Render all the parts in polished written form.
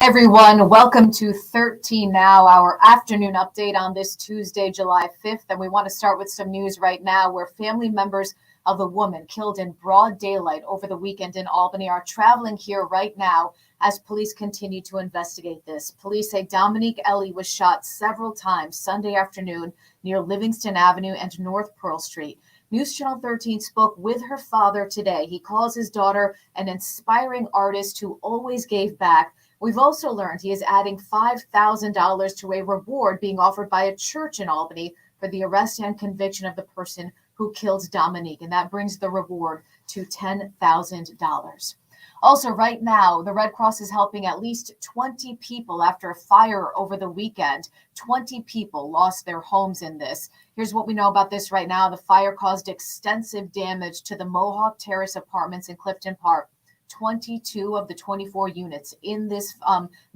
everyone. Welcome to 13 Now, our afternoon update on this Tuesday, July 5th. And we want to start with some news right now where family members of the woman killed in broad daylight over the weekend in Albany are traveling here right now as police continue to investigate this. Police say Dominique Ellie was shot several times Sunday afternoon near Livingston Avenue and North Pearl Street. News Channel 13 spoke with her father today. He calls his daughter an inspiring artist who always gave back. We've also learned he is adding $5,000 to a reward being offered by a church in Albany for the arrest and conviction of the person who killed Dominique, and that brings the reward to $10,000. Also, right now, the Red Cross is helping at least 20 people after a fire over the weekend. 20 people lost their homes in this. Here's what we know about this right now. The fire caused extensive damage to the Mohawk Terrace apartments in Clifton Park. 22 of the 24 units in this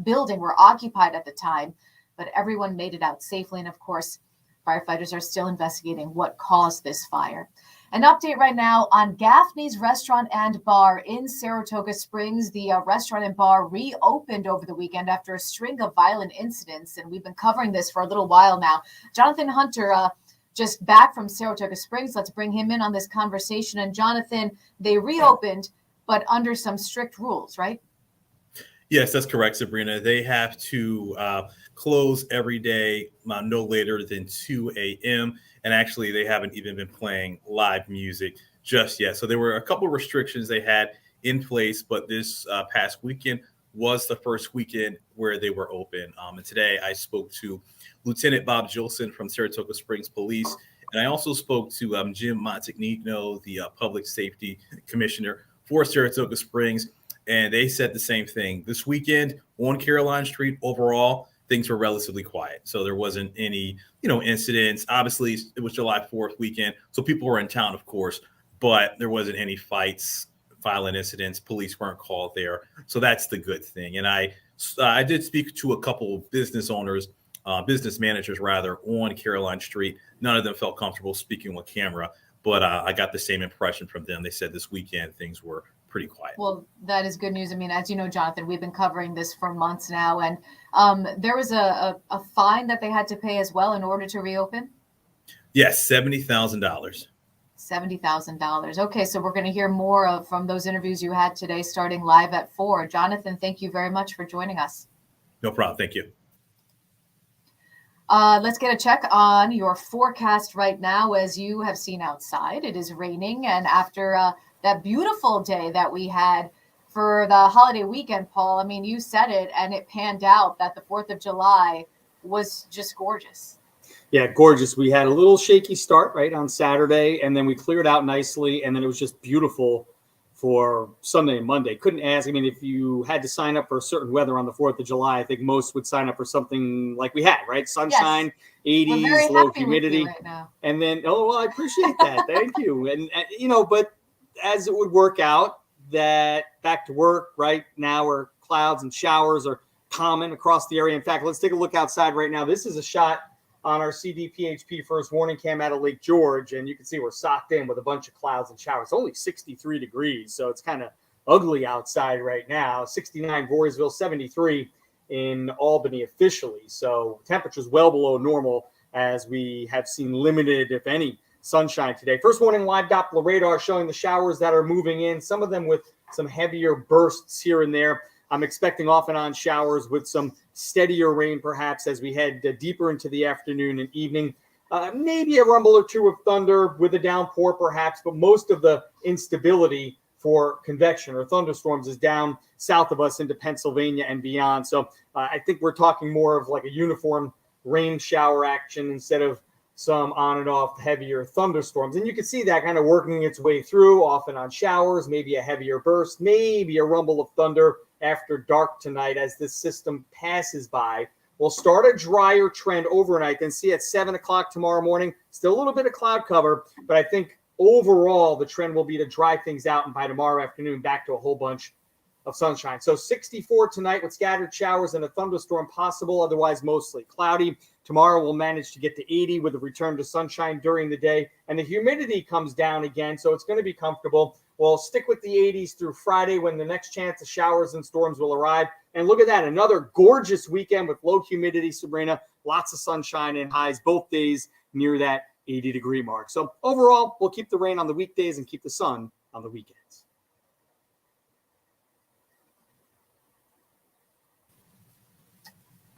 building were occupied at the time, but everyone made it out safely. And of course, firefighters are still investigating what caused this fire. An update right now on Gaffney's restaurant and bar in Saratoga Springs. The restaurant and bar reopened over the weekend after a string of violent incidents, and we've been covering this for a little while now. Jonathan Hunter, just back from Saratoga Springs. Let's bring him in on this conversation. And Jonathan, they reopened, but under some strict rules, right? Yes, that's correct, Sabrina. They have to close every day no later than 2 a.m. And actually, they haven't even been playing live music just yet. So there were a couple of restrictions they had in place, but this past weekend was the first weekend where they were open. And today I spoke to Lieutenant Bob Gilson from Saratoga Springs Police. And I also spoke to Jim Montagnino, the public safety commissioner for Saratoga Springs. And they said the same thing. This weekend on Caroline Street, overall, things were relatively quiet. So there wasn't any, incidents. Obviously, it was July 4th weekend. So people were in town, of course, but there wasn't any fights, violent incidents. Police weren't called there. So that's the good thing. And I did speak to a couple of business owners, business managers rather, on Caroline Street. None of them felt comfortable speaking on camera, but I got the same impression from them. They said this weekend things were pretty quiet. Well, that is good news. I mean, as you know, Jonathan, we've been covering this for months now, and there was a fine that they had to pay as well in order to reopen. Yes, $70,000. $70,000. Okay, so we're going to hear more from those interviews you had today, starting live at 4. Jonathan, thank you very much for joining us. No problem. Thank you. Let's get a check on your forecast right now. As you have seen outside, it is raining, and after that beautiful day that we had for the holiday weekend, Paul, I mean, you said it, and it panned out that the 4th of July was just gorgeous. Yeah, gorgeous. We had a little shaky start, right, on Saturday, and then we cleared out nicely, and then it was just beautiful for Sunday and Monday. Couldn't ask. I mean, if you had to sign up for certain weather on the 4th of July, I think most would sign up for something like we had, right? Sunshine, yes. 80s, low humidity. Right now. And then, I appreciate that. Thank you. And but as it would work out, that back to work right now where clouds and showers are common across the area. In fact, let's take a look outside right now. This is a shot on our CDPHP first warning cam out of Lake George, and you can see we're socked in with a bunch of clouds and showers. It's only 63 degrees, so it's kind of ugly outside right now. 69 Voorheesville, 73 in Albany officially. So temperatures well below normal as we have seen limited, if any, sunshine today. First warning live Doppler radar showing the showers that are moving in, some of them with some heavier bursts here and there. I'm expecting off and on showers with some steadier rain perhaps as we head deeper into the afternoon and evening. Maybe a rumble or two of thunder with a downpour perhaps, but most of the instability for convection or thunderstorms is down south of us into Pennsylvania and beyond. So I think we're talking more of like a uniform rain shower action instead of some on and off heavier thunderstorms. And you can see that kind of working its way through, off and on showers, maybe a heavier burst, maybe a rumble of thunder after dark tonight as this system passes by. We'll start a drier trend overnight, then see at 7 o'clock tomorrow morning, still a little bit of cloud cover, but I think overall the trend will be to dry things out, and by tomorrow afternoon back to a whole bunch of sunshine. So 64 tonight with scattered showers and a thunderstorm possible, otherwise mostly cloudy. Tomorrow we'll manage to get to 80 with a return to sunshine during the day. And the humidity comes down again, so it's going to be comfortable. We'll stick with the 80s through Friday when the next chance of showers and storms will arrive. And look at that, another gorgeous weekend with low humidity, Sabrina. Lots of sunshine and highs both days near that 80-degree mark. So overall, we'll keep the rain on the weekdays and keep the sun on the weekends.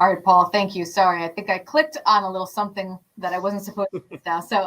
All right, Paul, thank you. Sorry, I think I clicked on a little something that I wasn't supposed to do now. So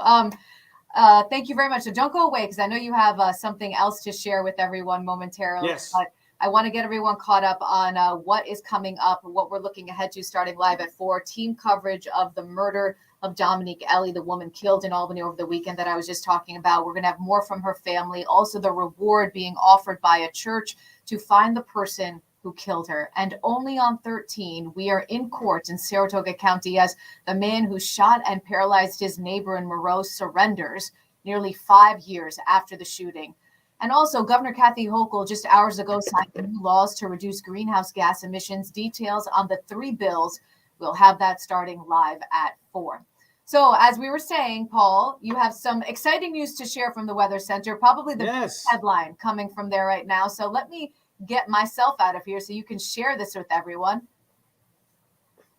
thank you very much. So don't go away because I know you have something else to share with everyone momentarily. Yes. But I want to get everyone caught up on what is coming up and what we're looking ahead to starting live at 4. Team coverage of the murder of Dominique, Ellie, the woman killed in Albany over the weekend that I was just talking about. We're going to have more from her family. Also, the reward being offered by a church to find the person who killed her. And only on 13, we are in court in Saratoga County as the man who shot and paralyzed his neighbor in Moreau surrenders nearly 5 years after the shooting. And also, Governor Kathy Hochul just hours ago signed new laws to reduce greenhouse gas emissions. Details on the 3 bills. We'll have that starting live at 4. So as we were saying, Paul, you have some exciting news to share from the Weather Center, probably the headline coming from there right now. So let me get myself out of here so you can share this with everyone.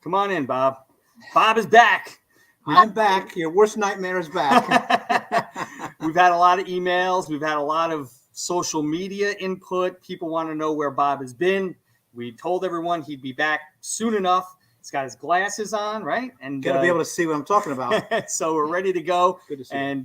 Come on in, Bob. Bob is back. I'm back. Your worst nightmare is back. We've had a lot of emails. We've had a lot of social media input. People want to know where Bob has been. We told everyone he'd be back soon enough. He's got his glasses on, right? And got to be able to see what I'm talking about. So we're ready to go. Good to see and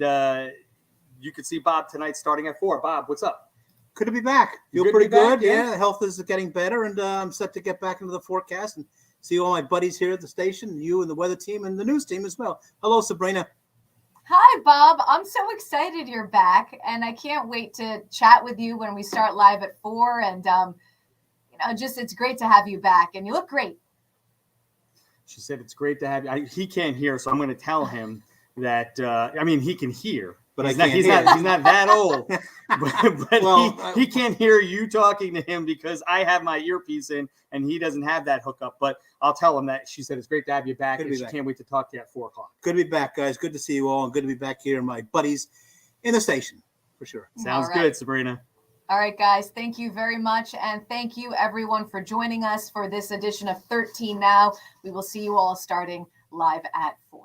you can see Bob tonight starting at 4. Bob, what's up? Good to be back. Feel pretty good. Yeah, health is getting better, and I'm set to get back into the forecast and see all my buddies here at the station, you and the weather team and the news team as well. Hello, Sabrina. Hi, Bob. I'm so excited you're back, and I can't wait to chat with you when we start live at 4. And just it's great to have you back, and you look great. She said it's great to have you. He can't hear, so I'm going to tell him that. He can hear. But he's not that old. But he can't hear you talking to him because I have my earpiece in and he doesn't have that hookup. But I'll tell him that she said it's great to have you back. And she can't wait to talk to you at 4 o'clock. Good to be back, guys. Good to see you all. And good to be back here and my buddies in the station for sure. Sounds good, Sabrina. All right, guys. Thank you very much. And thank you, everyone, for joining us for this edition of 13 Now. We will see you all starting live at 4.